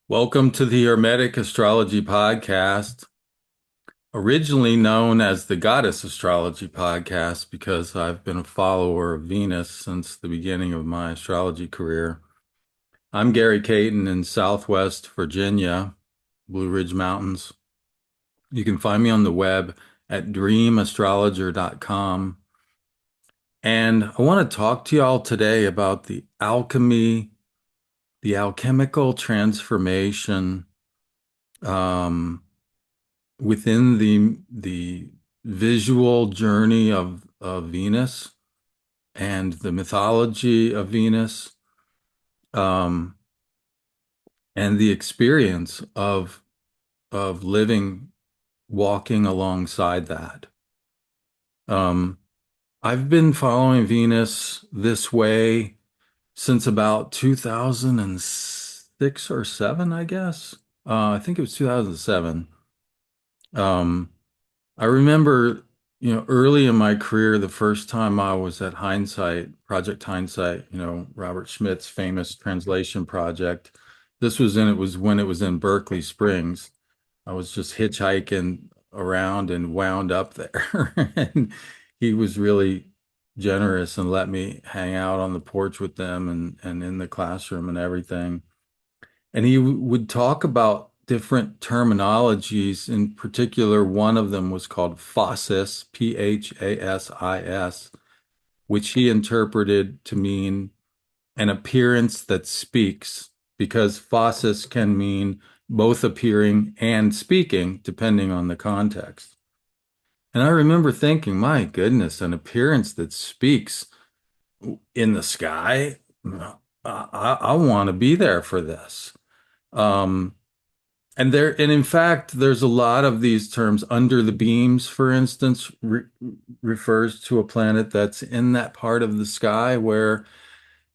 Welcome to the Hermetic Astrology Podcast, originally known as the Goddess Astrology Podcast because I've been a follower of Venus since the beginning of my astrology career. I'm Gary Caton in Southwest Virginia, Blue Ridge Mountains. You can find me on the web at dreamastrologer.com. And I want to talk to y'all today about the alchemical transformation um, within the visual journey of Venus and the mythology of Venus, um, and the experience of living, walking alongside that. Um, I've been following Venus this way since about 2006 or seven, I guess. I think it was 2007. Um, I remember, early in my career, the first time I was at Project Hindsight, Robert Schmidt's famous translation project. It was when it was in Berkeley Springs. I was just hitchhiking around and wound up there. And he was really generous and let me hang out on the porch with them and in the classroom and everything. And he would talk about different terminologies. In particular, one of them was called phasis, Phasis, which he interpreted to mean an appearance that speaks, because phasis can mean both appearing and speaking, depending on the context. And I remember thinking, my goodness, an appearance that speaks in the sky. I want to be there for this. Um, and in fact, there's a lot of these terms. Under the beams, for instance, refers to a planet that's in that part of the sky where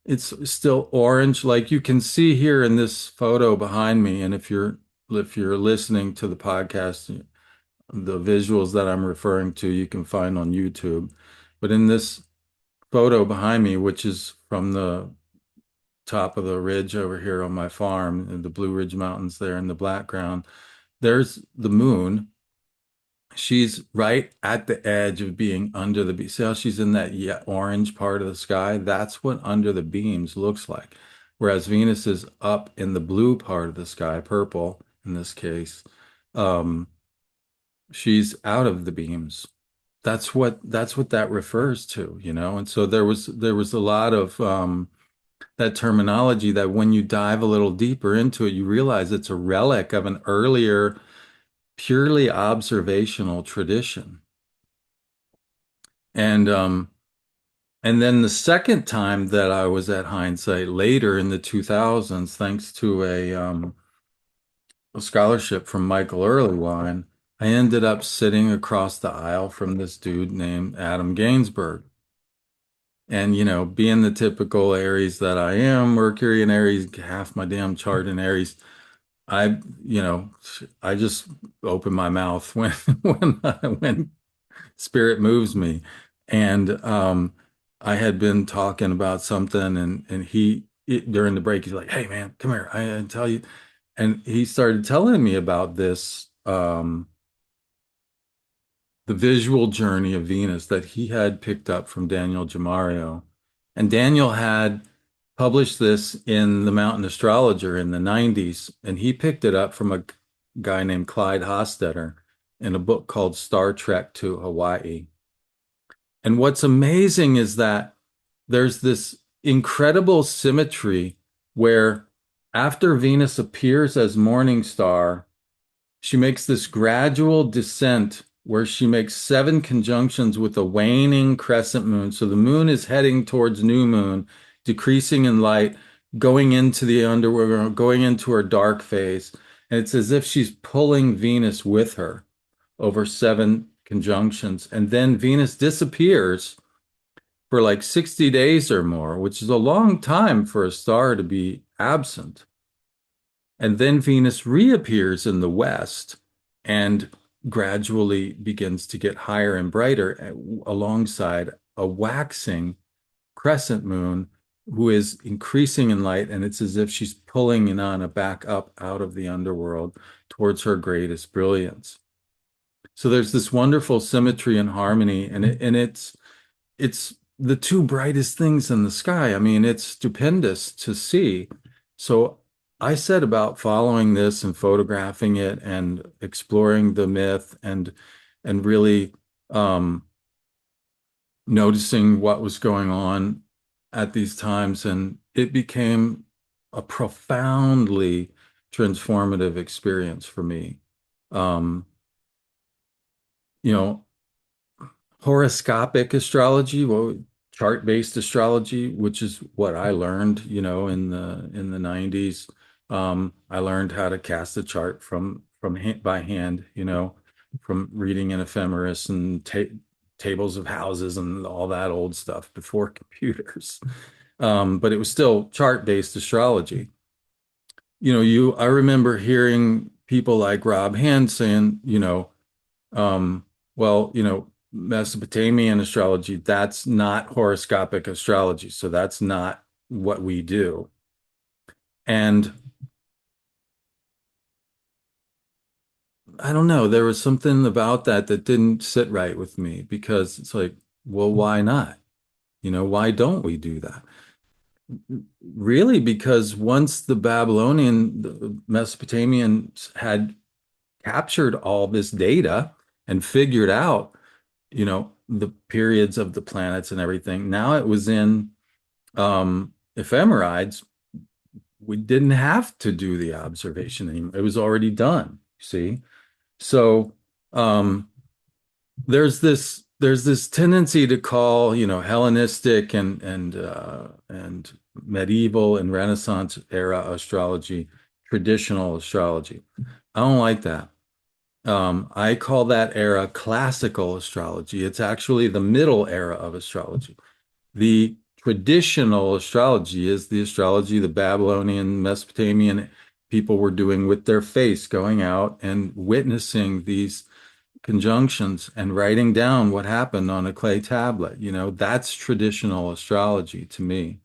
it's still orange, like you can see here in this photo behind me. And if you're listening to the podcast, the visuals that I'm referring to, you can find on YouTube. But in this photo behind me, which is from the top of the ridge over here on my farm, in the Blue Ridge Mountains there in the background, there's the moon. She's right at the edge of being under the beam. See how she's in that orange part of the sky? That's what under the beams looks like. Whereas Venus is up in the blue part of the sky, purple in this case. Um, she's out of the beams. That's what that refers to. And so there was a lot of that terminology that when you dive a little deeper into it, you realize it's a relic of an earlier, purely observational tradition. And and then the second time that I was at Hindsight later in the 2000s, thanks to a scholarship from Michael Earlywine, I ended up sitting across the aisle from this dude named Adam Gainsbourg. And, being the typical Aries that I am, Mercury in Aries, half my damn chart in Aries, I, you know, I just open my mouth when when spirit moves me. And I had been talking about something, and during the break, he's like, "Hey, man, come here. I tell you." And he started telling me about this, the visual journey of Venus that he had picked up from Daniel Gemario. And Daniel had published this in the Mountain Astrologer in the 90s, and he picked it up from a guy named Clyde Hostetter in a book called Star Trek to Hawaii. And what's amazing is that there's this incredible symmetry where after Venus appears as morning star, she makes this gradual descent where she makes seven conjunctions with a waning crescent moon. So the moon is heading towards new moon, decreasing in light, going into the underworld, going into her dark phase. And it's as if she's pulling Venus with her over seven conjunctions. And then Venus disappears for like 60 days or more, which is a long time for a star to be absent. And then Venus reappears in the west and gradually begins to get higher and brighter alongside a waxing crescent moon who is increasing in light, and it's as if she's pulling Inanna back up out of the underworld towards her greatest brilliance. So there's this wonderful symmetry and harmony, and it's the two brightest things in the sky. I mean, it's stupendous to see. So I set about following this and photographing it and exploring the myth and really noticing what was going on at these times. And it became a profoundly transformative experience for me. Um, you know, horoscopic astrology, well, chart-based astrology, which is what I learned, in the 90s. I learned how to cast a chart by hand, from reading an ephemeris and tables of houses and all that old stuff before computers. But it was still chart-based astrology. I remember hearing people like Rob Hand saying, um, well, Mesopotamian astrology, that's not horoscopic astrology. So that's not what we do. And I don't know, there was something about that that didn't sit right with me because it's like, well, why not? Why don't we do that? Really, because once the Mesopotamians had captured all this data and figured out, the periods of the planets and everything. Now it was in ephemerides. We didn't have to do the observation anymore. It was already done. See? So um, there's this tendency to call, Hellenistic and medieval and Renaissance era astrology traditional astrology. I don't like that. I call that era classical astrology. It's actually the middle era of astrology. The traditional astrology is the astrology the Babylonian, Mesopotamian people were doing with their face, going out and witnessing these conjunctions and writing down what happened on a clay tablet. That's traditional astrology to me.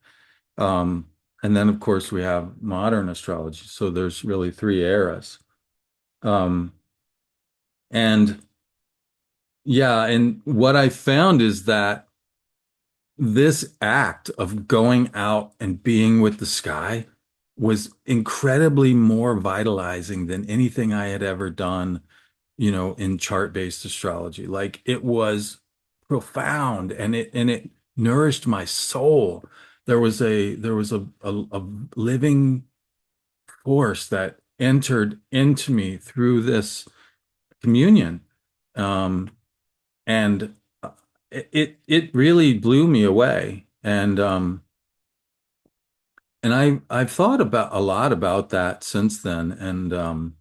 Um, and then, of course, we have modern astrology. So there's really three eras. Um, and Yeah, and what I found is that this act of going out and being with the sky was incredibly more vitalizing than anything I had ever done, in chart-based astrology. Like it was profound and it nourished my soul. There was a living force that entered into me through this communion. Um, and it really blew me away. And I've thought about a lot about that since then. And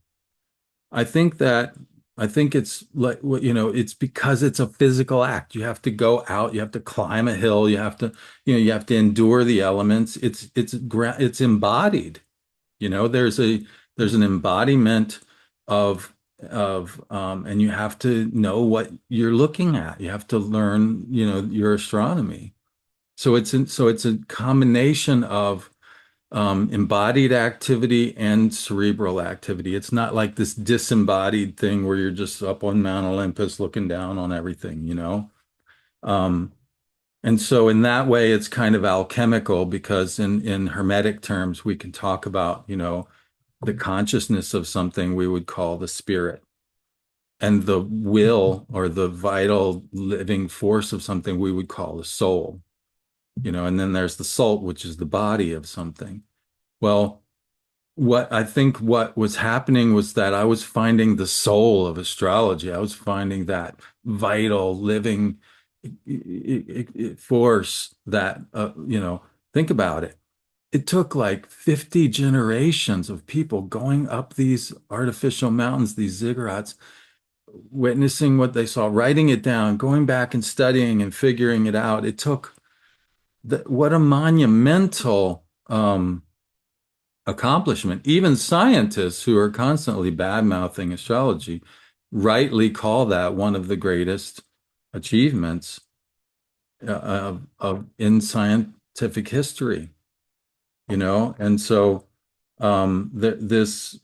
I think that I think it's like it's because it's a physical act. You have to go out, you have to climb a hill, you have to endure the elements. It's embodied. There's an embodiment and you have to know what you're looking at. You have to learn, your astronomy. So it's a combination of embodied activity and cerebral activity. It's not like this disembodied thing where you're just up on Mount Olympus looking down on everything. Um, and so in that way, it's kind of alchemical because in Hermetic terms, we can talk about, the consciousness of something we would call the spirit, and the will or the vital living force of something we would call the soul, and then there's the salt, which is the body of something. Well, what was happening was that I was finding the soul of astrology. I was finding that vital living force that, think about it. It took like 50 generations of people going up these artificial mountains, these ziggurats, witnessing what they saw, writing it down, going back and studying and figuring it out. It took what a monumental accomplishment. Even scientists who are constantly bad-mouthing astrology rightly call that one of the greatest achievements in scientific history, and so this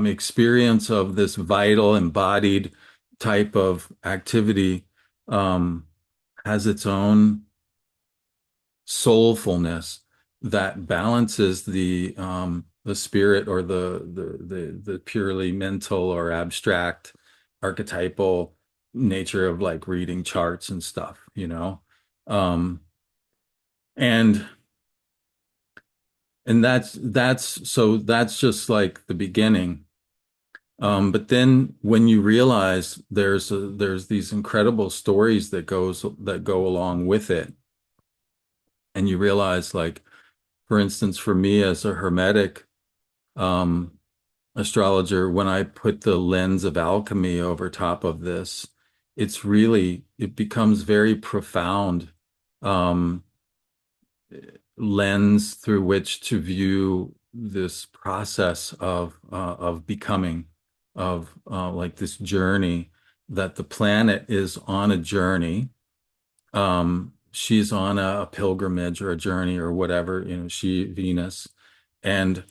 experience of this vital embodied type of activity um, has its own soulfulness that balances the spirit or the purely mental or abstract archetypal nature of like reading charts and stuff. Um, and that's just like the beginning. But then when you realize there's these incredible stories that go along with it, and you realize like, for instance, for me as a Hermetic um, astrologer, when I put the lens of alchemy over top of this, it becomes very profound um, lens through which to view this process of becoming, of like this journey that the planet is on a journey. She's on a pilgrimage or a journey or whatever, Venus, and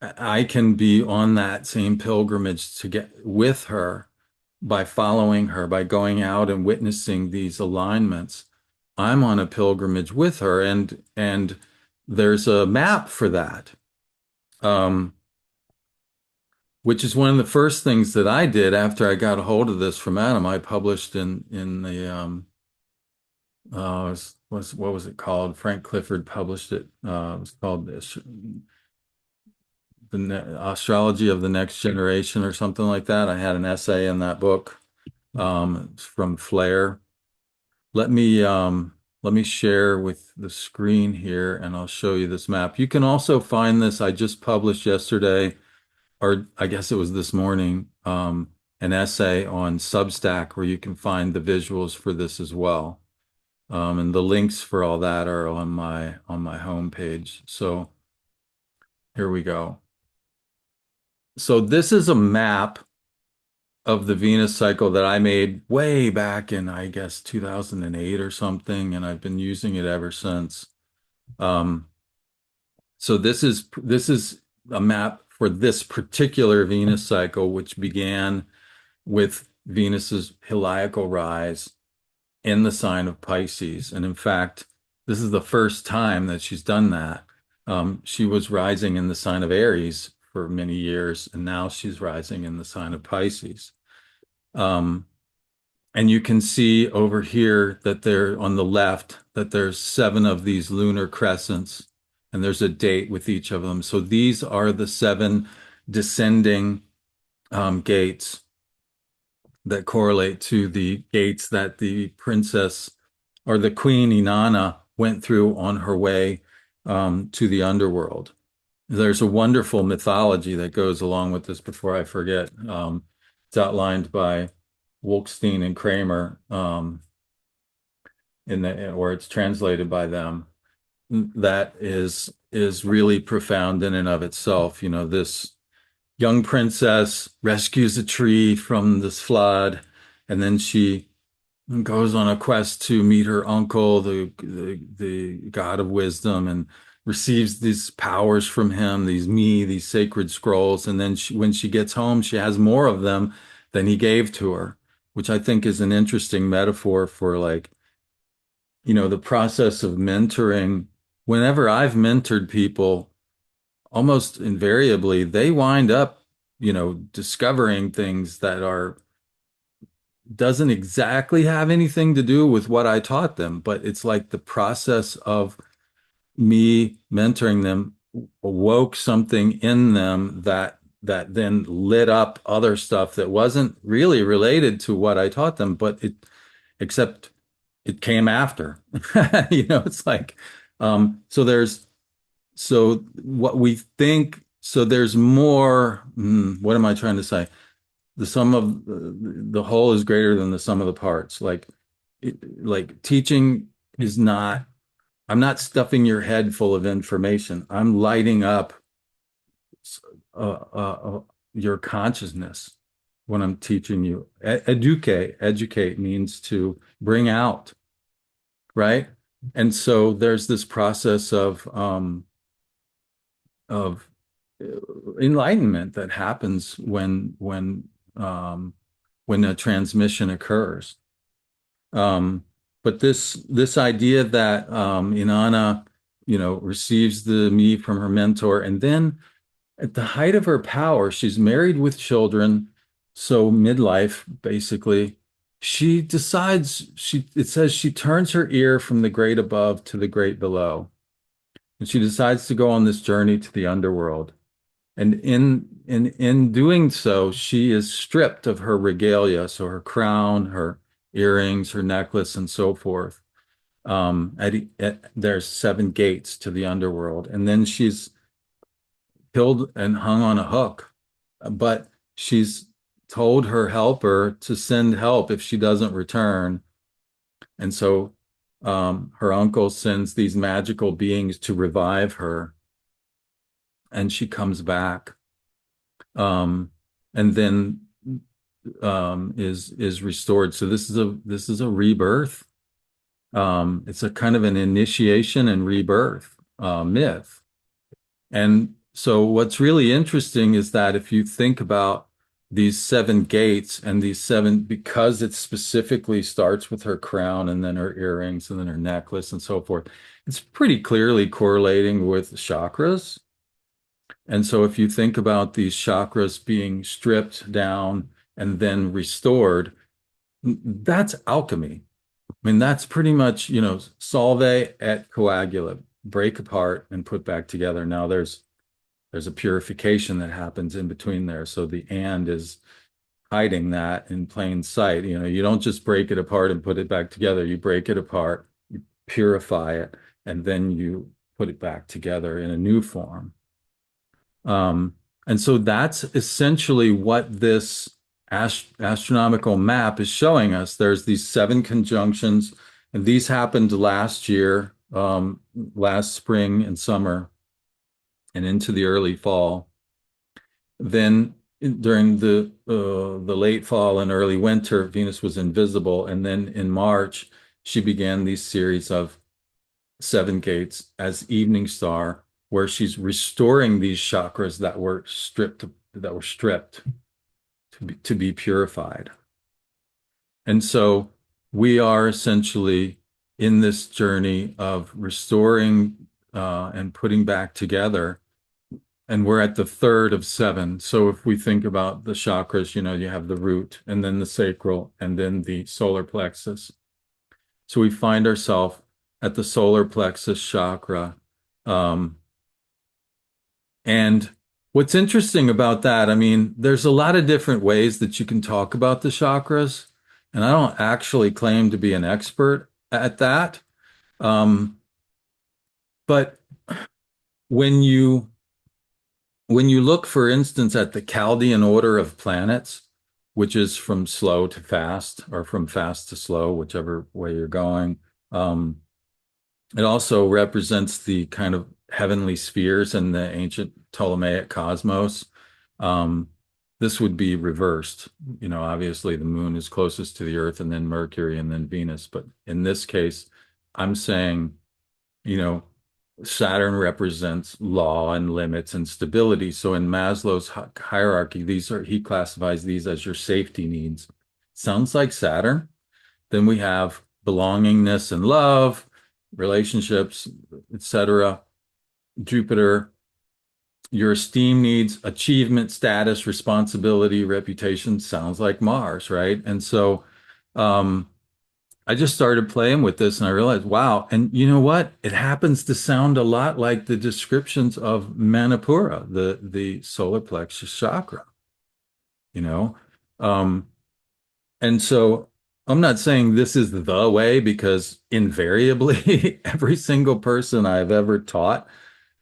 I can be on that same pilgrimage to get with her by following her, by going out and witnessing these alignments. I'm on a pilgrimage with her, and there's a map for that, um, which is one of the first things that I did after I got a hold of this from Adam. I published in the what was it called? Frank Clifford published it. It was called this Astrology of the Next Generation or something like that. I had an essay in that book from Flair. Let me share with the screen here and I'll show you this map. You can also find this. I just published yesterday, or I guess it was this morning, an essay on Substack where you can find the visuals for this as well. And the links for all that are on my homepage. So here we go. So this is a map of the Venus cycle that I made way back in, I guess, 2008 or something, and I've been using it ever since. Um, so this is a map for this particular Venus cycle, which began with Venus's heliacal rise in the sign of Pisces. And in fact, this is the first time that she's done that. She was rising in the sign of Aries for many years, and now she's rising in the sign of Pisces. Um, and you can see over here that there on the left that there's 7 of these lunar crescents, and there's a date with each of them. So these are the 7 descending gates that correlate to the gates that the princess or the Queen Inanna went through on her way to the underworld. There's a wonderful mythology that goes along with this before I forget. It's outlined by Wolkstein and Kramer or it's translated by them. That is really profound in and of itself. This young princess rescues a tree from this flood, and then she goes on a quest to meet her uncle, the god of wisdom, and receives these powers from him, these sacred scrolls. And then when she gets home, she has more of them than he gave to her, which I think is an interesting metaphor for like, the process of mentoring. Whenever I've mentored people, almost invariably, they wind up, discovering things that are doesn't exactly have anything to do with what I taught them, but it's like the process of me mentoring them awoke something in them that then lit up other stuff that wasn't really related to what I taught them, but except it came after. It's like so what we think, so there's more, what am I trying to say? The sum of the whole is greater than the sum of the parts. Like teaching is not, I'm not stuffing your head full of information. I'm lighting up your consciousness when I'm teaching you. Educate means to bring out, right? And so there's this process of enlightenment that happens um, when a transmission occurs. Um, but this idea that Inanna, receives the me from her mentor, and then at the height of her power, she's married with children, so midlife, basically, she decides it says she turns her ear from the great above to the great below. And she decides to go on this journey to the underworld. And in doing so, she is stripped of her regalia, so her crown, her earrings, her necklace, and so forth. There's seven gates to the underworld, and then she's killed and hung on a hook. But she's told her helper to send help if she doesn't return, and so her uncle sends these magical beings to revive her, and she comes back, um, and then is restored. So this is a rebirth. It's a kind of an initiation and rebirth myth. And so what's really interesting is that if you think about these seven gates and these seven, because it specifically starts with her crown and then her earrings and then her necklace and so forth, it's pretty clearly correlating with chakras. And so if you think about these chakras being stripped down and then restored, that's alchemy. I mean, that's pretty much, solve et coagula, break apart and put back together. Now there's a purification that happens in between there. So the and is hiding that in plain sight. You don't just break it apart and put it back together. You break it apart, you purify it, and then you put it back together in a new form. And so that's essentially what this astronomical map is showing us. There's these seven conjunctions, and these happened last year, last spring and summer, and into the early fall. Then during the late fall and early winter, Venus was invisible, and then in March, she began these series of seven gates as evening star, where she's restoring these chakras that were stripped to be purified. And so we are essentially in this journey of restoring and putting back together. And we're at the third of seven. So if we think about the chakras, you have the root and then the sacral and then the solar plexus. So we find ourselves at the solar plexus chakra. Um, and what's interesting about that, I mean, there's a lot of different ways that you can talk about the chakras. And I don't actually claim to be an expert at that. Um, but when you when you look, for instance, at the Chaldean order of planets, which is from slow to fast or from fast to slow, whichever way you're going, um, it also represents the kind of heavenly spheres in the ancient Ptolemaic cosmos. Um, this would be reversed. Obviously the moon is closest to the earth and then Mercury and then Venus. But in this case, I'm saying, you know, Saturn represents law and limits and stability. So in Maslow's hierarchy, he classifies these as your safety needs. Sounds like Saturn. Then we have belongingness and love, relationships, etc. Jupiter, your esteem needs, achievement, status, responsibility, reputation. Sounds like Mars, right? And so um, I just started playing with this and I realized, wow. And you know what? It happens to sound a lot like the descriptions of Manipura, the solar plexus chakra, you know? Um, and so I'm not saying this is the way because invariably every single person I've ever taught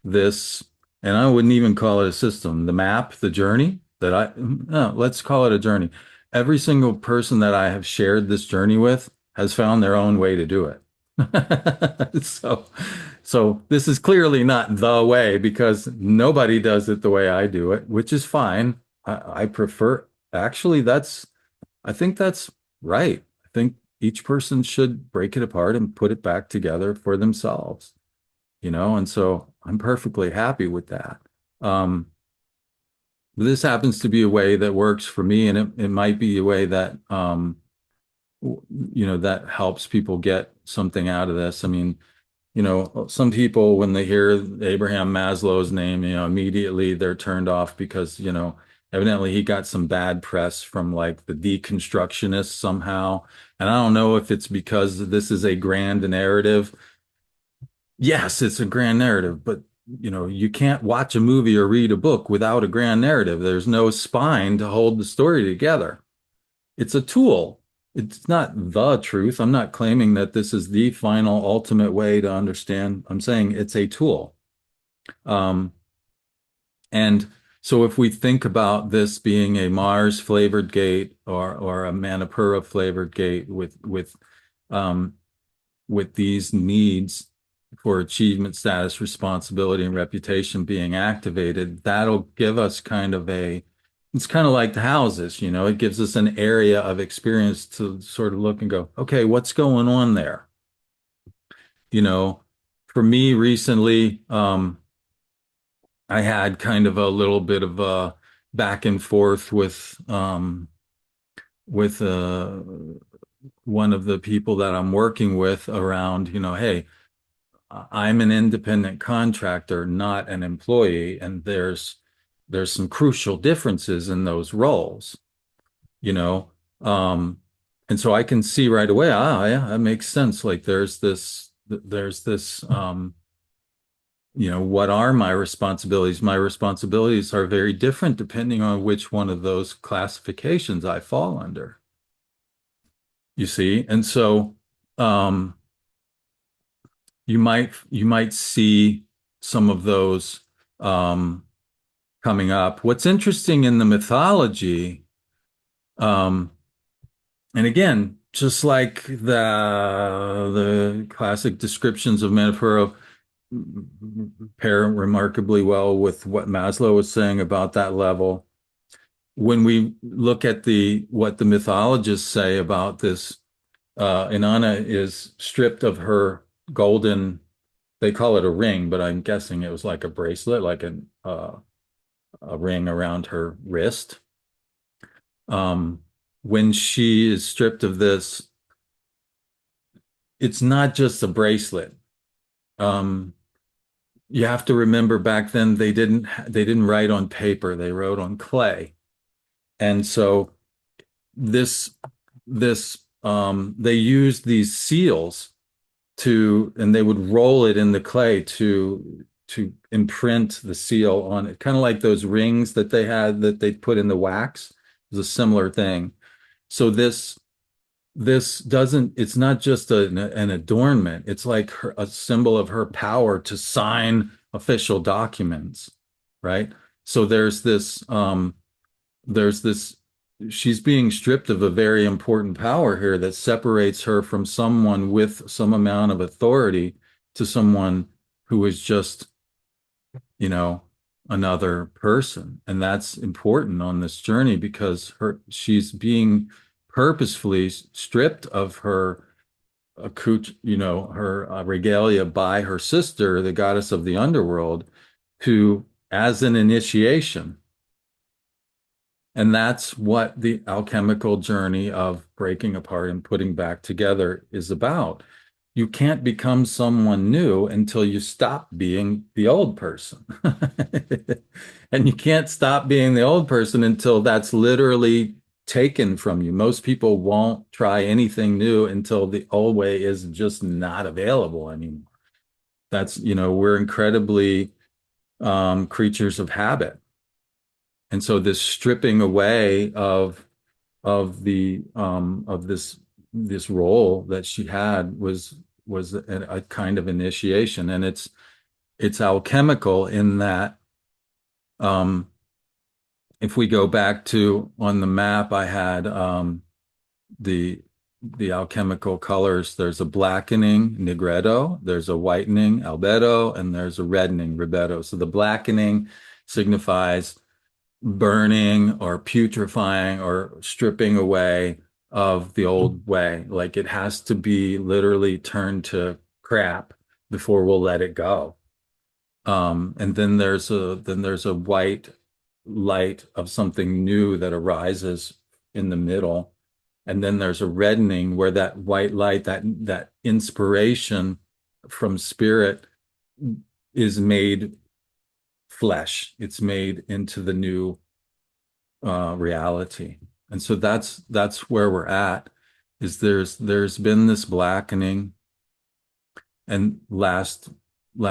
this, and I wouldn't even call it a system, the map, the journey that no, let's call it a journey. Every single person that I have shared this journey with has found their own way to do it. So, so this is clearly not the way because nobody does it the way I do it, which is fine. I prefer, actually, I think that's right. I think each person should break it apart and put it back together for themselves, and so I'm perfectly happy with that. Um, this happens to be a way that works for me, and it might be a way that that helps people get something out of this. I mean, some people, when they hear Abraham Maslow's name, immediately they're turned off because, evidently he got some bad press from like the deconstructionists somehow. And I don't know if it's because this is a grand narrative. Yes, it's a grand narrative, but you can't watch a movie or read a book without a grand narrative. There's no spine to hold the story together. It's a tool. It's not the truth. I'm not claiming that this is the final ultimate way to understand. I'm saying it's a tool. Um, and so if we think about this being a Mars flavored gate or a Manipura flavored gate um, with these needs for achievement, status, responsibility, and reputation being activated, that'll give us it's kind of like the houses, it gives us an area of experience to sort of look and go, okay, what's going on there? You know, for me recently, I had kind of a little bit of a back and forth with one of the people that I'm working with around, hey, I'm an independent contractor, not an employee, and there's some crucial differences in those roles, you know. Um, and so I can see right away, yeah, that makes sense. Like there's this what are my responsibilities? My responsibilities are very different depending on which one of those classifications I fall under, you see. And so um you might see some of those um, coming up. What's interesting in the mythology, um, and again, just like the classic descriptions of Manipura pair remarkably well with what Maslow was saying about that level. When we look at the what the mythologists say about this, Inanna is stripped of her golden. They call it a ring, but I'm guessing it was like a bracelet, like a ring around her wrist. Um, when she is stripped of this, it's not just a bracelet. Um, you have to remember back then they didn't write on paper; they wrote on clay, and so this this they used these seals and they would roll it in the clay to imprint the seal on it, kind of like those rings that they had that they put in the wax. It was a similar thing. So this doesn't, it's not just an adornment. It's like a symbol of her power to sign official documents, right? So there's this she's being stripped of a very important power here that separates her from someone with some amount of authority to someone who is just, you know, another person. And that's important on this journey because she's being purposefully stripped of her her regalia by her sister, the goddess of the underworld, to as an initiation. And that's what the alchemical journey of breaking apart and putting back together is about. You can't become someone new until you stop being the old person. And you can't stop being the old person until that's literally taken from you. Most people won't try anything new until the old way is just not available anymore. We're incredibly creatures of habit. And so this stripping away of this role that she had was a kind of initiation, and it's alchemical in that um, if we go back to on the map, I had the the alchemical colors. There's a blackening nigredo, there's a whitening albedo, and there's a reddening rubedo. So the blackening signifies burning or putrefying or stripping away of the old way. Like it has to be literally turned to crap before we'll let it go. And then there's a white light of something new that arises in the middle. And then there's a reddening where that white light, that inspiration from spirit is made flesh. It's made into the new reality. And so that's where we're at, is there's been this blackening, and last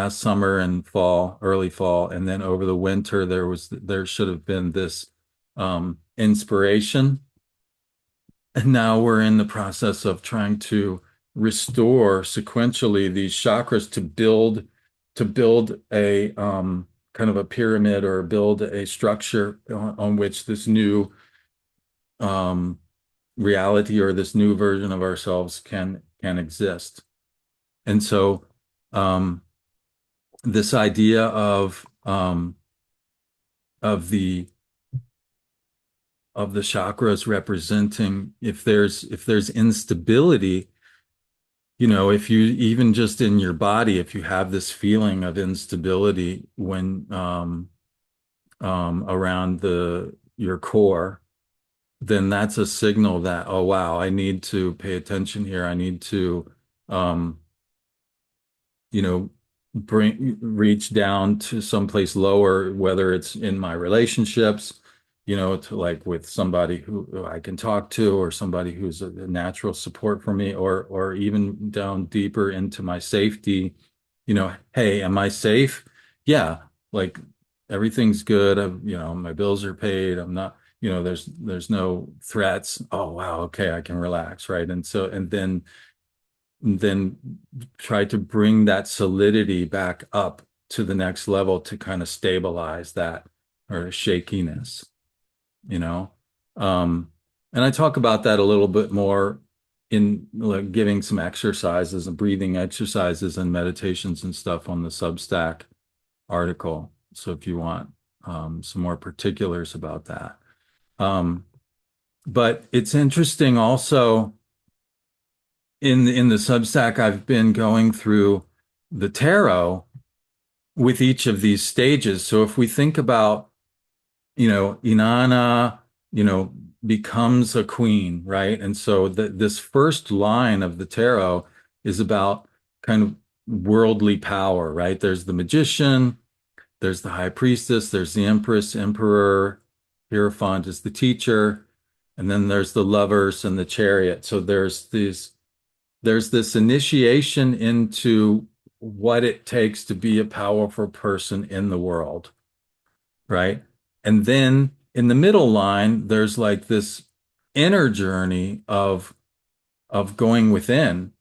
summer and fall, early fall, and then over the winter there should have been this inspiration. And now we're in the process of trying to restore sequentially these chakras to build a kind of a pyramid, or build a structure on which this new um, reality, or this new version of ourselves can exist. And so um, this idea of the chakras representing, if there's instability, if you, even just in your body, if you have this feeling of instability when around the your core, then that's a signal that, oh wow, I need to pay attention here. I need to um you know, reach down to someplace lower, whether it's in my relationships, to like with somebody who I can talk to, or somebody who's a natural support for me, or even down deeper into my safety. Hey, am I safe? Yeah, like everything's good. My bills are paid. I'm not, there's no threats. Oh wow, okay, I can relax, right? And then try to bring that solidity back up to the next level to kind of stabilize that, or shakiness, you know? Um, and I talk about that a little bit more in like giving some exercises and breathing exercises and meditations and stuff on the Substack article. So if you want some more particulars about that. Um, but it's interesting also, in the Substack, I've been going through the tarot with each of these stages. So if we think about, Inanna, you know, becomes a queen, right? And so this first line of the tarot is about kind of worldly power, right? There's the magician, there's the high priestess, there's the empress, emperor, Hierophant is the teacher, and then there's the lovers and the chariot. So there's this initiation into what it takes to be a powerful person in the world, right? And then in the middle line, there's like this inner journey of going within,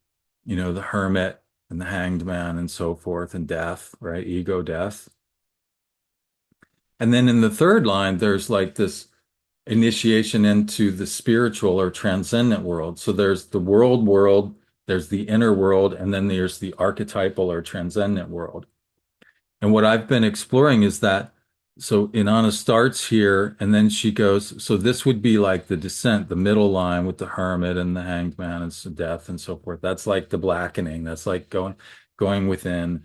the hermit and the hanged man and so forth, and death, right? Ego death. And then in the third line, there's like this initiation into the spiritual or transcendent world. So there's the world, there's the inner world, and then there's the archetypal or transcendent world. And what I've been exploring is that, so Inanna starts here, and then she goes, so this would be like the descent, the middle line with the hermit and the hanged man and death and so forth. That's like the blackening. That's like going within,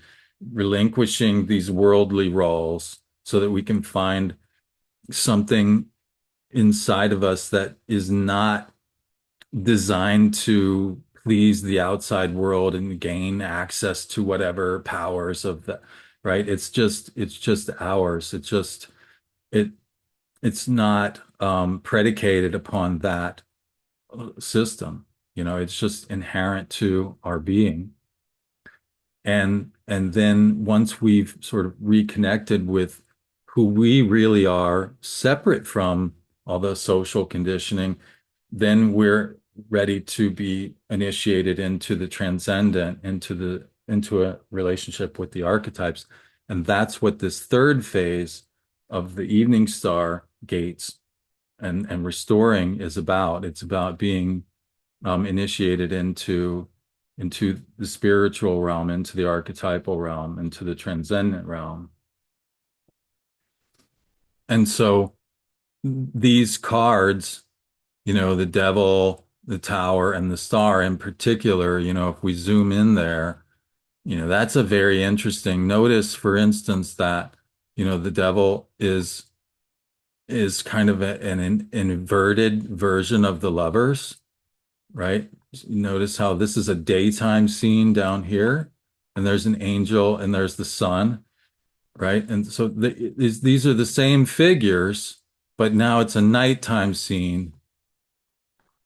relinquishing these worldly roles so that we can find something inside of us that is not designed to please the outside world and gain access to whatever powers of the, right? It's just ours. It it's not predicated upon that system. It's just inherent to our being. And then once we've sort of reconnected with who we really are, separate from all the social conditioning, then we're ready to be initiated into the transcendent, into a relationship with the archetypes. And that's what this third phase of the evening star gates and restoring is about. It's about being initiated into the spiritual realm, into the archetypal realm, into the transcendent realm. And so these cards, the devil, the tower and the star in particular, if we zoom in there, that's a very interesting. Notice, for instance, that, the devil is kind of an inverted version of the lovers, right? Notice how this is a daytime scene down here, and there's an angel and there's the sun, right? And so these are the same figures, but now it's a nighttime scene,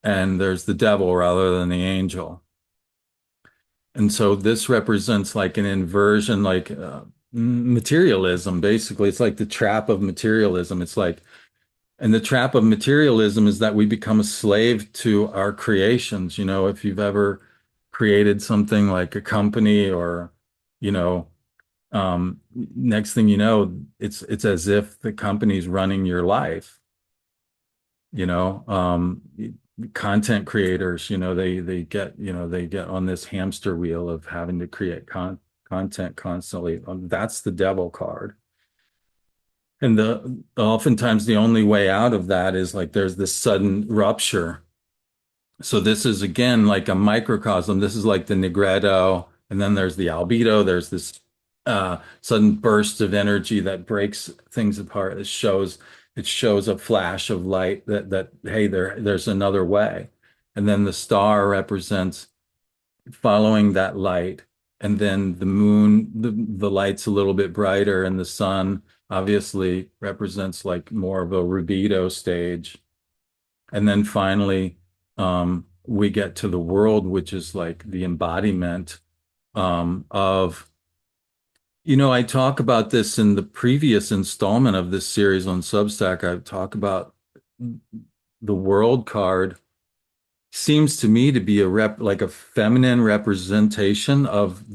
and there's the devil rather than the angel. And so this represents like an inversion, like materialism, basically. It's like the trap of materialism. It's like, and the trap of materialism is that we become a slave to our creations. If you've ever created something like a company or, you know, next thing you know, it's as if the company's running your life, you know. Content creators, they get on this hamster wheel of having to create content constantly. That's the devil card. And the oftentimes the only way out of that is like there's this sudden rupture. So this is again like a microcosm. This is like the Negretto, and then there's the albedo. There's this sudden burst of energy that breaks things apart. It shows a flash of light that hey, there's another way. And then the star represents following that light. And then the moon, the light's a little bit brighter, and the sun obviously represents like more of a rubido stage. And then finally, we get to the world, which is like the embodiment of, I talk about this in the previous installment of this series on Substack. I talk about the world card seems to me to be like a feminine representation of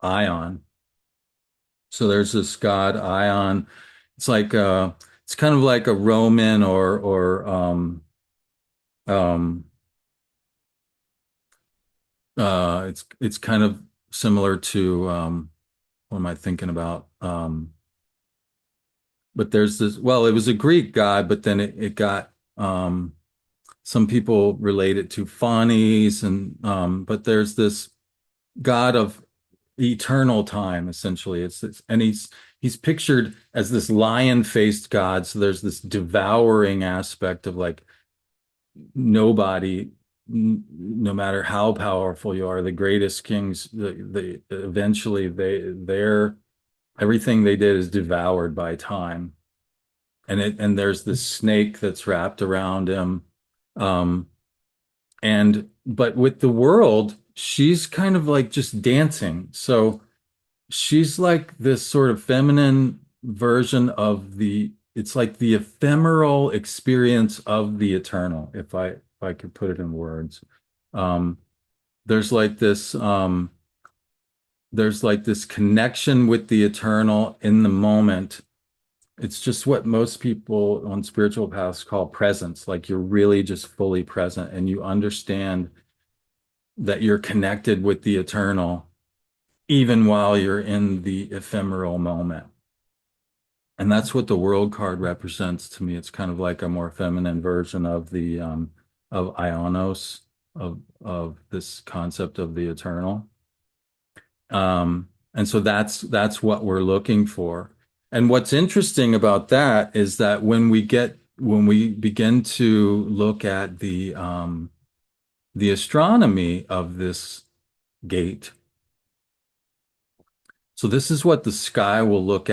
Ion. So there's this god Ion. It's like it's kind of like a Roman or um it's kind of similar to what am I thinking about? But there's this, well, it was a Greek god, but then it got some people relate it to Phanes, and but there's this god of eternal time, essentially. And he's pictured as this lion-faced god. So there's this devouring aspect of like nobody, no matter how powerful you are, the greatest kings, the eventually they're everything they did is devoured by time. And there's this snake that's wrapped around him. Um, and but with the world, she's kind of like just dancing. So she's like this sort of feminine version of it's like the ephemeral experience of the eternal, if I could put it in words. Um, there's like this connection with the eternal in the moment. It's just what most people on spiritual paths call presence. Like you're really just fully present and you understand that you're connected with the eternal, even while you're in the ephemeral moment. And that's what the world card represents to me. It's kind of like a more feminine version of the of Ionos, of this concept of the eternal. And so that's what we're looking for. And what's interesting about that is that when we begin to look at the astronomy of this gate. So this is what the sky will look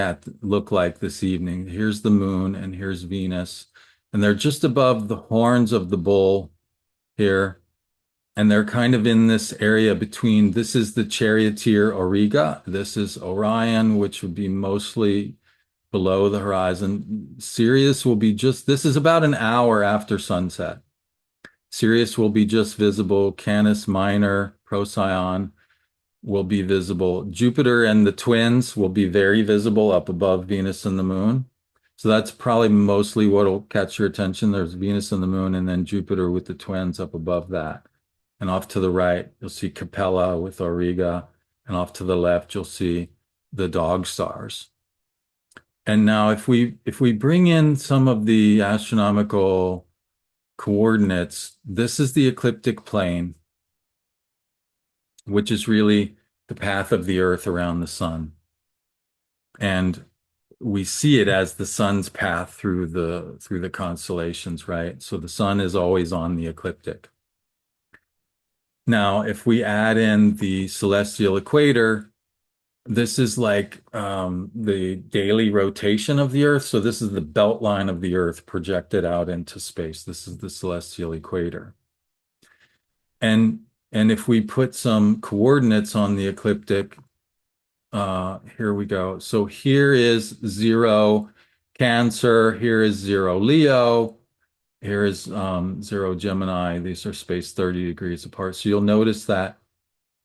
like this evening. Here's the moon and here's Venus, and they're just above the horns of the bull here, and they're kind of in this area between, this is the charioteer Auriga, this is Orion, which would be mostly below the horizon. Sirius will be this is about an hour after sunset. Sirius will be just visible. Canis Minor, Procyon will be visible. Jupiter and the twins will be very visible up above Venus and the moon. So that's probably mostly what will catch your attention. There's Venus and the moon, and then Jupiter with the twins up above that. And off to the right, you'll see Capella with Auriga. And off to the left, you'll see the dog stars. And now if we bring in some of the astronomical coordinates, this is the ecliptic plane, which is really the path of the Earth around the sun. And we see it as the sun's path through the constellations, right? So the sun is always on the ecliptic. Now, if we add in the celestial equator, this is like the daily rotation of the Earth. So this is the belt line of the Earth projected out into space. This is the celestial equator. And and if we put some coordinates on the ecliptic, here we go. So here is 0 Cancer, here is 0 Leo, here is 0 Gemini. These are spaced 30 degrees apart. So you'll notice that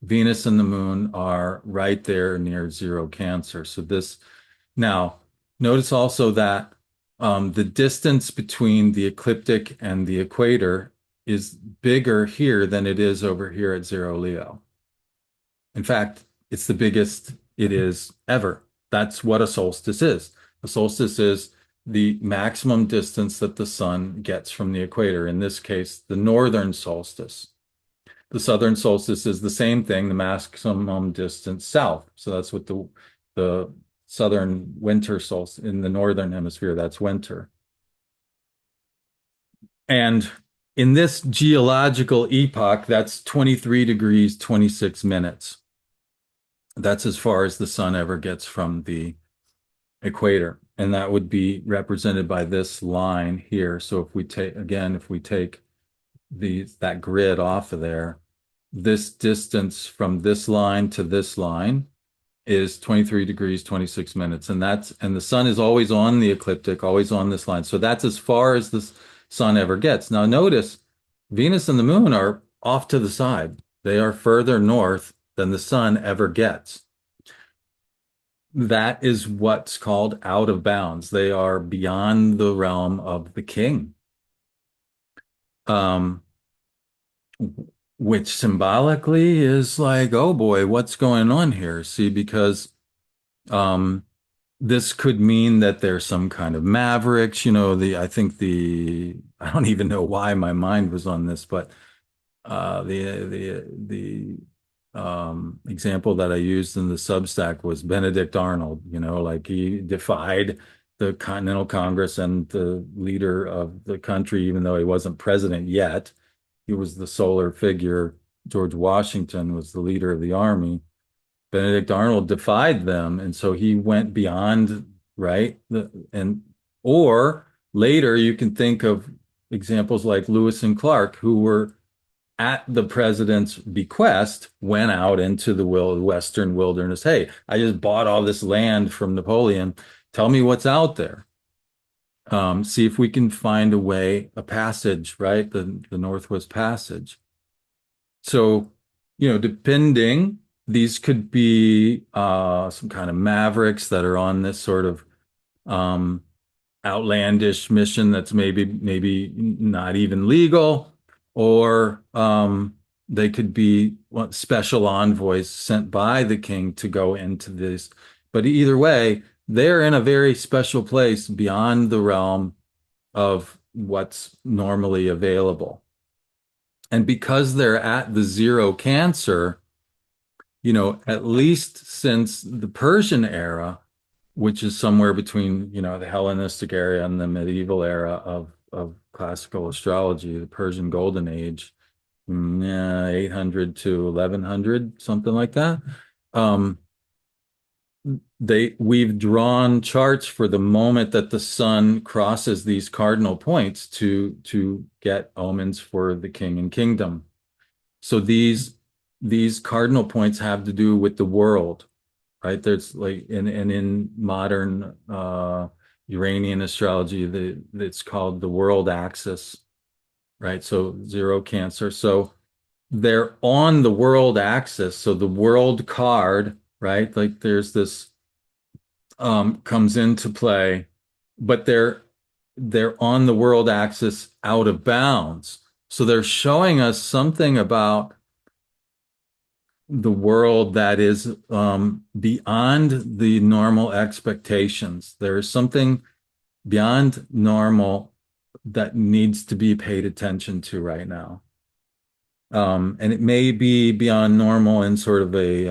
Venus and the moon are right there near 0 Cancer. So this now notice also that the distance between the ecliptic and the equator is bigger here than it is over here at 0 Leo. In fact, it's the biggest it is ever. That's what a solstice is. A solstice is the maximum distance that the sun gets from the equator, in this case, the northern solstice. The southern solstice is the same thing, the maximum distance south. So that's what the southern winter solstice in the northern hemisphere, that's winter. And in this geological epoch, that's 23 degrees, 26 minutes. That's as far as the sun ever gets from the equator. And that would be represented by this line here. So if we take, again, if we take that grid off of there, this distance from this line to this line is 23 degrees, 26 minutes. And the sun is always on the ecliptic, always on this line. So that's as far as the sun ever gets. Now notice Venus and the moon are off to the side. They are further north than the sun ever gets. That is what's called out of bounds. They are beyond the realm of the king. Which symbolically is like, oh boy, what's going on here? See, because this could mean that there's some kind of mavericks, I don't even know why my mind was on this, but the example that I used in the Substack was Benedict Arnold, like he defied the Continental Congress and the leader of the country, even though he wasn't president yet. He was the solar figure. George Washington was the leader of the army. Benedict Arnold defied them, and so he went beyond, right? Or later you can think of examples like Lewis and Clark, who were at the president's bequest, went out into the western wilderness. Hey, I just bought all this land from Napoleon. Tell me what's out there. See if we can find a passage, right? The Northwest Passage. So, depending, these could be some kind of mavericks that are on this sort of outlandish mission that's maybe not even legal, or they could be special envoys sent by the king to go into this. But either way, they're in a very special place beyond the realm of what's normally available. And because they're at the 0 Cancer, at least since the Persian era, which is somewhere between, the Hellenistic era and the medieval era of classical astrology, the Persian Golden Age, 800 to 1100, something like that. We've drawn charts for the moment that the sun crosses these cardinal points to get omens for the king and kingdom. So these cardinal points have to do with the world, right? There's like in modern Uranian astrology, it's called the world axis, right? So 0 Cancer. So they're on the world axis. So the world card, right? Like there's this comes into play, but they're on the world axis out of bounds. So they're showing us something about the world that is beyond the normal expectations. There is something beyond normal that needs to be paid attention to right now. And it may be beyond normal in sort of a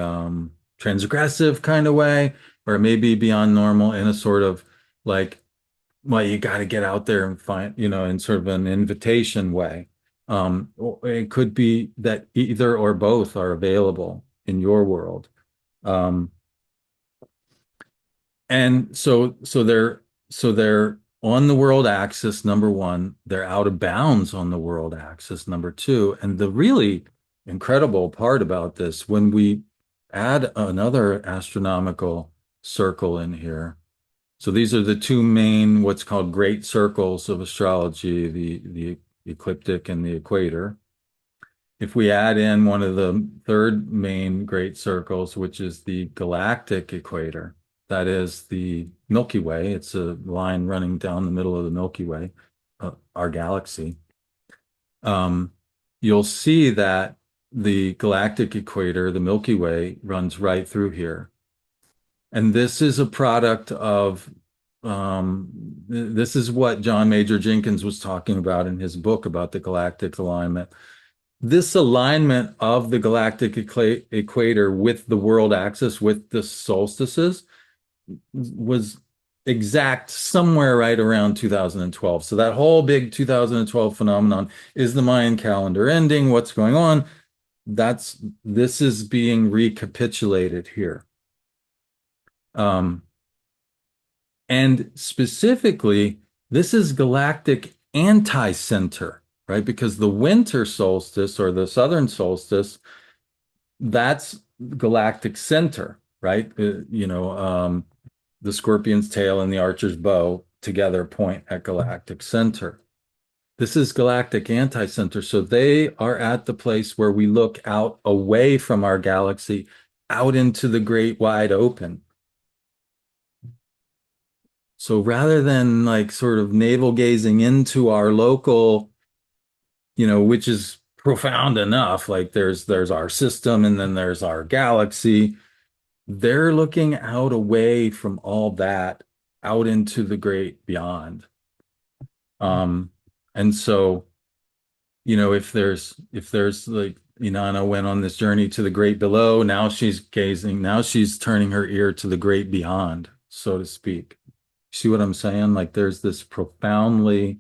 transgressive kind of way, or it may be beyond normal in a sort of like, well, you got to get out there and find, in sort of an invitation way. Or it could be that either or both are available in your world. Um, and so they're on the world axis, number one. They're out of bounds on the world axis, number two. And the really incredible part about this, when we add another astronomical circle in here, so these are the two main, what's called great circles of astrology, the ecliptic and the equator. If we add in one of the third main great circles, which is the galactic equator, that is the Milky Way. It's a line running down the middle of the Milky Way, our galaxy. Um, you'll see that the galactic equator, the Milky Way, runs right through here. And this is a product of, this is what John Major Jenkins was talking about in his book about the galactic alignment. This alignment of the galactic equator with the world axis, with the solstices, was exact somewhere right around 2012. So that whole big 2012 phenomenon is the Mayan calendar ending. What's going on? This is being recapitulated here. Um, and specifically, this is galactic anti-center, right? Because the winter solstice or the southern solstice, that's galactic center, right? The scorpion's tail and the archer's bow together point at galactic center. This is galactic anti-center. So they are at the place where we look out away from our galaxy, out into the great wide open. So rather than like sort of navel gazing into our local, which is profound enough, like there's our system and then there's our galaxy, they're looking out away from all that out into the great beyond. Um, and so, if there's like Inanna went on this journey to the great below, now she's turning her ear to the great beyond, so to speak. See what I'm saying? Like there's this profoundly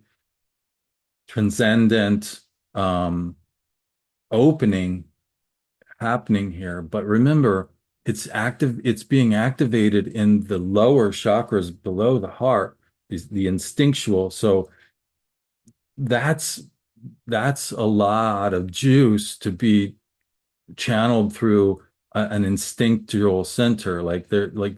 transcendent opening happening here. But remember, it's being activated in the lower chakras below the heart, is the instinctual. So that's that's a lot of juice to be channeled through an instinctual center. Like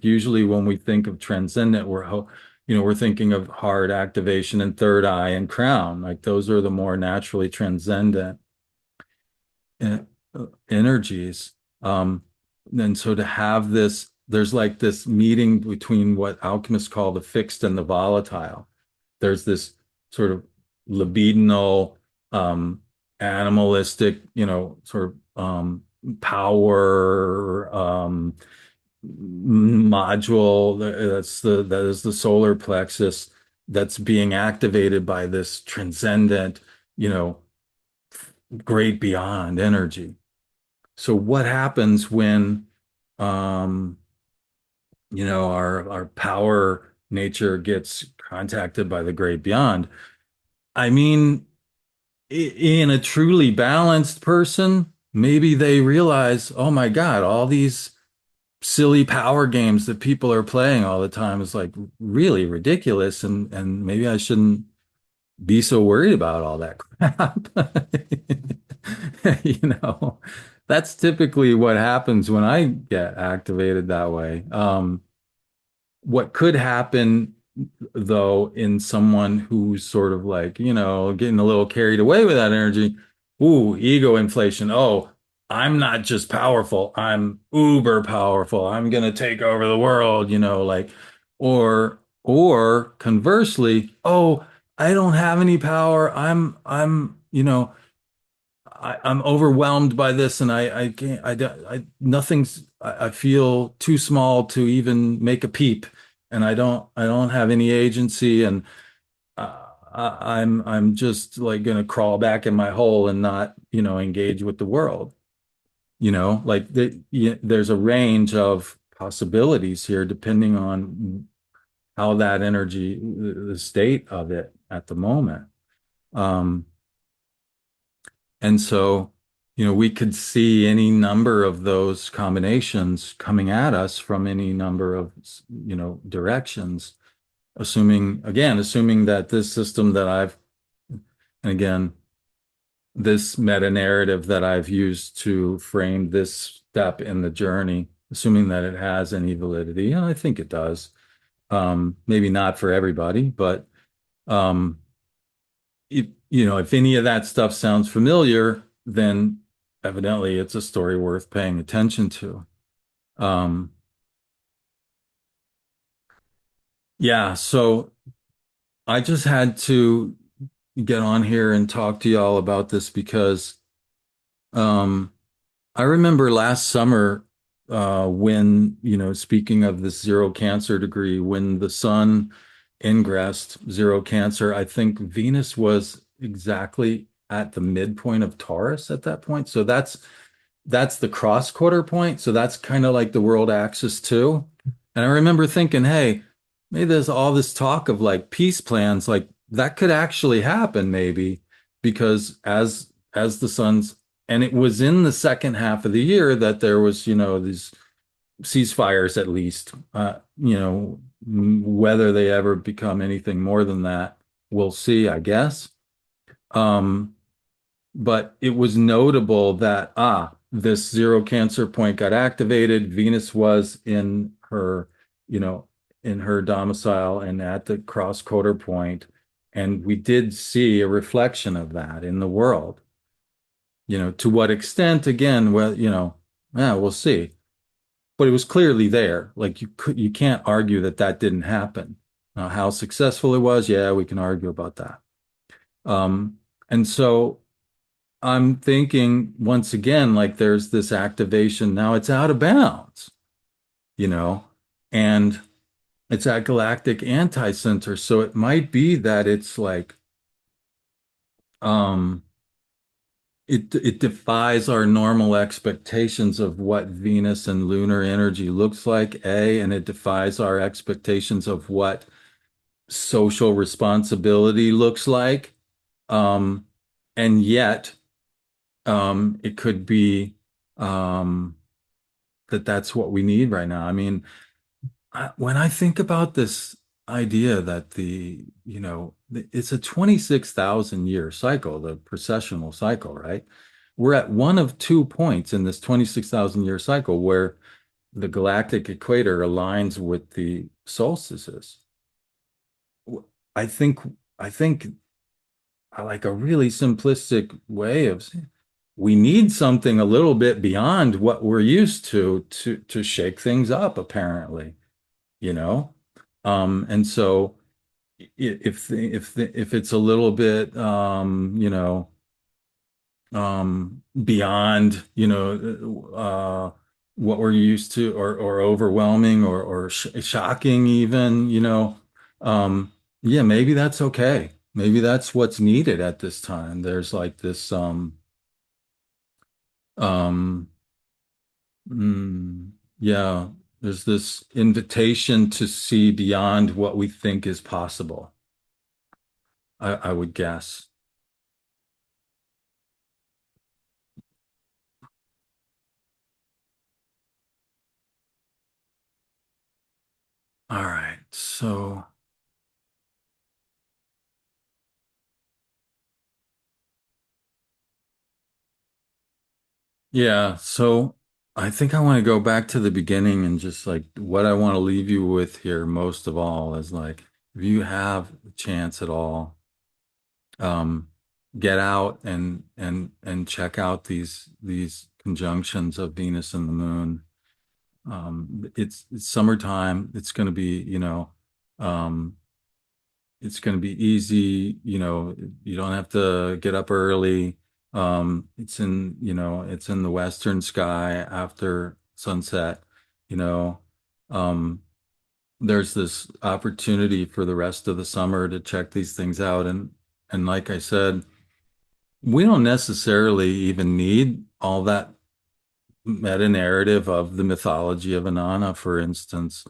usually when we think of transcendent, we're thinking of heart activation and third eye and crown. Like those are the more naturally transcendent uh, energies. And so to have this, there's like this meeting between what alchemists call the fixed and the volatile. There's this sort of libidinal, animalistic, sort of power module. That is the solar plexus that's being activated by this transcendent, you know, great beyond energy. So what happens when um, our power nature gets contacted by the great beyond? I mean, in a truly balanced person, maybe they realize, oh my God, all these silly power games that people are playing all the time is like really ridiculous, and maybe I shouldn't be so worried about all that crap. You know, that's typically what happens when I get activated that way. What could happen though in someone who's sort of like, getting a little carried away with that energy, ooh, ego inflation. Oh, I'm not just powerful, I'm uber powerful. I'm gonna take over the world, like, or conversely, oh, I don't have any power. I'm overwhelmed by this, and I can't. Nothing's. I feel too small to even make a peep, and I don't have any agency, and I'm just like gonna crawl back in my hole and not, engage with the world. Like there's a range of possibilities here depending on how that energy, the state of it at the moment. Um, and so, we could see any number of those combinations coming at us from any number of, directions, assuming that this system that and again, this meta narrative that I've used to frame this step in the journey, assuming that it has any validity, and I think it does. Maybe not for everybody, but um, if any of that stuff sounds familiar, then evidently it's a story worth paying attention to. Um, yeah, so I just had to get on here and talk to y'all about this because um, I remember last summer when, speaking of this zero cancer degree, when the sun ingressed zero cancer, I think Venus was exactly at the midpoint of Taurus at that point. So that's the cross quarter point. So that's kind of like the world axis too. And I remember thinking, hey, maybe there's all this talk of like peace plans, like that could actually happen maybe because as the sun's and it was in the second half of the year that there was, these ceasefires at least. Whether they ever become anything more than that, we'll see, I guess. Um, but it was notable that this zero cancer point got activated. Venus was you know, in her domicile and at the cross quarter point, and we did see a reflection of that in the world. To what extent, again, well, yeah, we'll see. But it was clearly there. Like you can't argue that that didn't happen. How successful it was, yeah, we can argue about that. And so I'm thinking once again, like there's this activation. Now it's out of bounds, you know, and it's at galactic anti-center. So it might be that it's like, um, it defies our normal expectations of what Venus and lunar energy looks like, and it defies our expectations of what social responsibility looks like. Um, and yet, it could be um, that that's what we need right now. I mean, when I think about this idea that it's a 26,000 year cycle, the precessional cycle, right? We're at one of 2 points in this 26,000 year cycle where the galactic equator aligns with the solstices. I think, I think like a really simplistic way of saying we need something a little bit beyond what we're used to shake things up, apparently, you know? And so if it's a little bit beyond what we're used to or overwhelming or shocking even, um yeah, maybe that's okay. Maybe that's what's needed at this time. There's like this um yeah, there's this invitation to see beyond what we think is possible. I would guess. All right. So, yeah. So I think I want to go back to the beginning and just like what I want to leave you with here most of all is like, if you have a chance at all, um, get out and check out these conjunctions of Venus and the moon. It's summertime. It's going to be, um, it's going to be easy. You don't have to get up early. It's in the western sky after sunset, you know. Um, there's this opportunity for the rest of the summer to check these things out. And like I said, we don't necessarily even need all that meta narrative of the mythology of Inanna, for instance.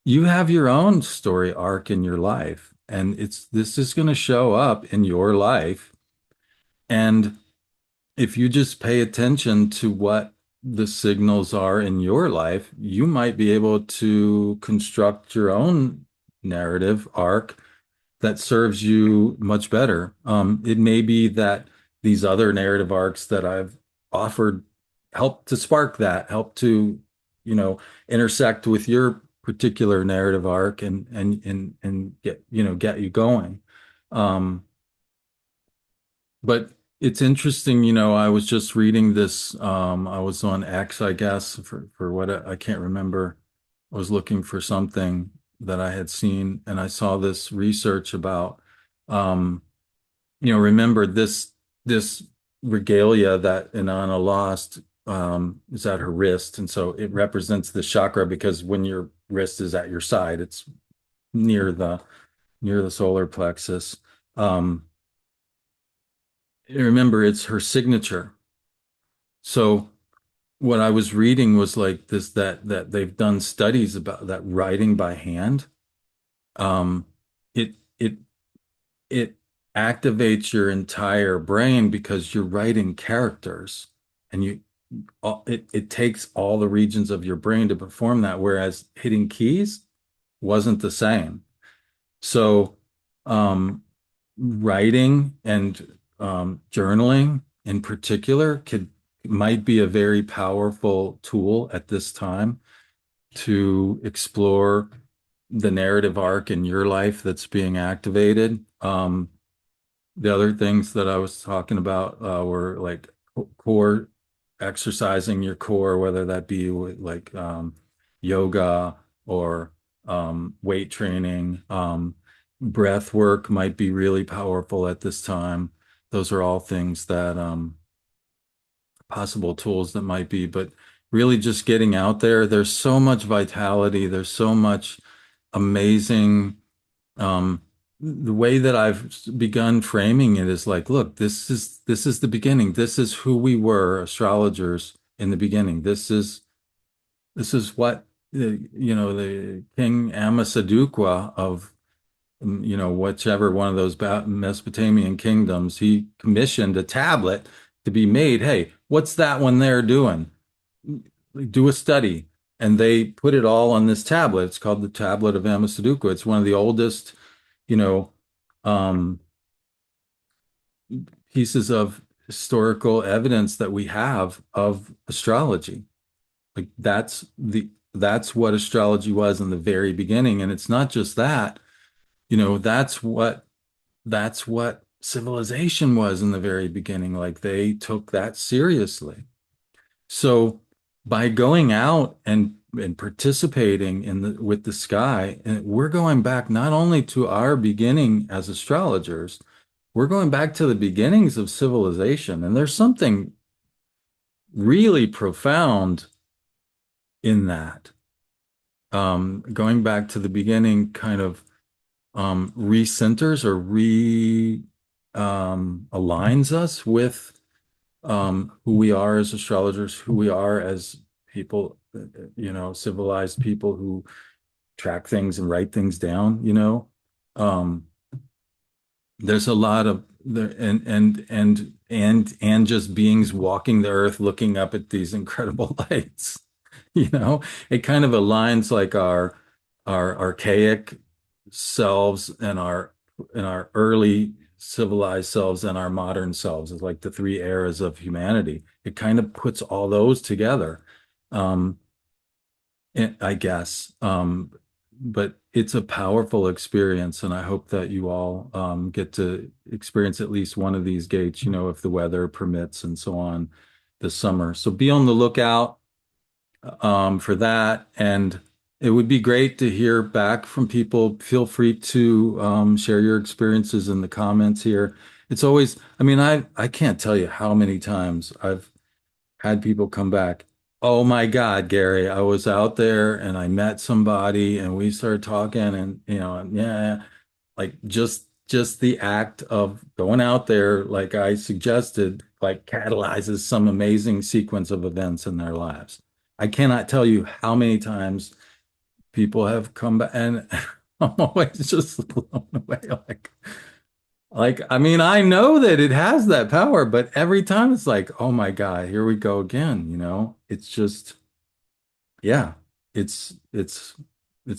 You have your own story arc in your life, and it's this is going to show up in your life. And if you just pay attention to what the signals are in your life, you might be able to construct your own narrative arc that serves you much better. It may be that these other narrative arcs that I've offered help to spark that, help to, intersect with your particular narrative arc and get you going. Um, but it's interesting, I was just reading this. I was on X, I guess, for what I can't remember. I was looking for something that I had seen, and I saw this research about, um, remember this regalia that Inanna lost is at her wrist, and so it represents the chakra because when your wrist is at your side, it's near the solar plexus. Um, Remember, it's her signature. So what I was reading was like this that they've done studies about that writing by hand. Um, it it it activates your entire brain because you're writing characters, and it takes all the regions of your brain to perform that, whereas hitting keys wasn't the same. So, writing and journaling in particular could might be a very powerful tool at this time to explore the narrative arc in your life that's being activated. The other things that I was talking about were like core exercising your core, whether that be with like yoga or weight training. Breath work might be really powerful at this time. Those are all things that possible tools that might be, but really just getting out there. There's so much vitality. There's so much amazing. Um, the way that I've begun framing it is like, look, this is the beginning. This is who we were, astrologers in the beginning. This is what the King Amasadukwa of whichever one of those Mesopotamian kingdoms, he commissioned a tablet to be made. Hey, what's that one there doing? Do a study. And they put it all on this tablet. It's called the Tablet of Amasadukwa. It's one of the oldest, you know, um, pieces of historical evidence that we have of astrology. Like that's what astrology was in the very beginning. And it's not just that, that's what civilization was in the very beginning. Like they took that seriously. So by going out and participating in the with the sky, and we're going back not only to our beginning as astrologers, we're going back to the beginnings of civilization. And there's something really profound in that. Going back to the beginning kind of recenters or re aligns us with who we are as astrologers, who we are as people, civilized people who track things and write things down. Um, there's a lot of there and just beings walking the earth looking up at these incredible lights. It kind of aligns like our archaic selves and our early civilized selves and our modern selves is like the three eras of humanity. It kind of puts all those together. Um, I guess. But it's a powerful experience, and I hope that you all get to experience at least one of these gates, if the weather permits and so on this summer. So be on the lookout for that. And it would be great to hear back from people. Feel free to share your experiences in the comments here. It's always, I mean, I can't tell you how many times I've had people come back. Oh my God, Gary, I was out there and I met somebody and we started talking and yeah, like just the act of going out there, like I suggested, like catalyzes some amazing sequence of events in their lives. I cannot tell you how many times people have come back and I'm always just blown away. Like, I mean, I know that it has that power, but every time it's like, oh my God, here we go again, It's just, yeah, it's it's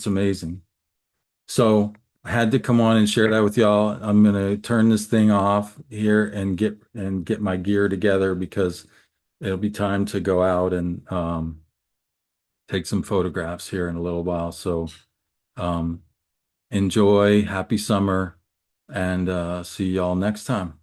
amazing. So I had to come on and share that with y'all. I'm gonna turn this thing off here and get my gear together because it'll be time to go out and take some photographs here in a little while. So um, enjoy, happy summer, and see y'all next time.